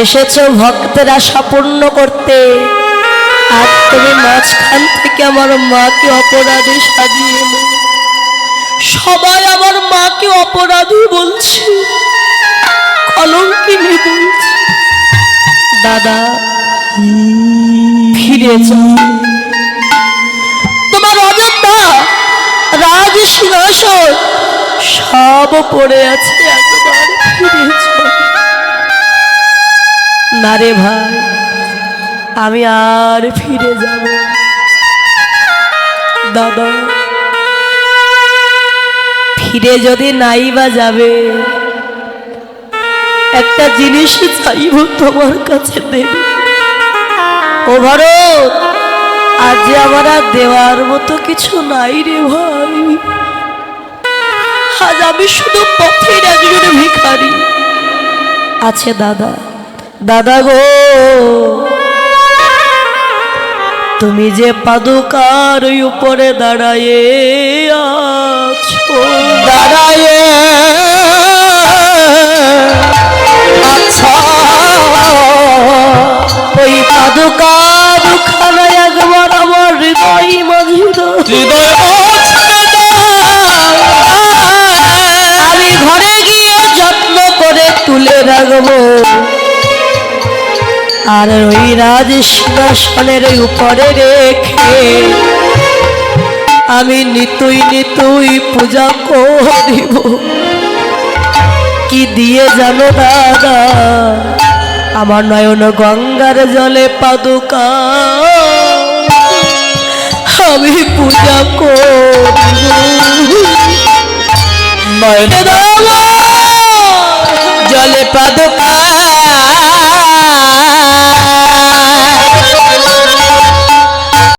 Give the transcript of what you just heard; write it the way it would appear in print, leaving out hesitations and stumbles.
এসেছো ভক্তের আশা পূর্ণ করতে, আর তুমি মাঝখান থেকে আমার মাকে অপরাধী সাজিয়ে এলে। সবাই আমার মাকে অপরাধী বলছে, কলঙ্কিনী বলছে। দাদা ফিরে যাও, তোমার অযোধ্যা রাজ সিংহাসন সব পড়ে আছে, একবার ফিরে যাও। না রে ভাই, আমি আর ফিরে যাব। দাদা ফিরে যদি নাই বা যাবে, একটা জিনিস চাইব তোমার কাছে দেবে। ও ভরত, আজ আমার আর দেওয়ার মতো কিছু নাই রে ভাই। আজ আমি শুধু পথের একজন ভিখারি। আছে দাদা, দাদা গো, তুমি যে পাদুকার উপরে দাঁড়ায়ে আছো, দাঁড়ায়ে আচ্ছা, ওই পাদুকার খানা একবার আমার হৃদয় মাঝে আমি ঘরে গিয়ে যত্ন করে তুলে রাখবো। আর ওই রাজ সিংহাসনের উপরে রেখে আমি নিতুই নিতুই পূজা করিব। কি দিয়ে জানো দাদা, আমার নয়ন গঙ্গার জলে পাদুকা আমি পূজা করিব। নয়ন জলে পাদুকা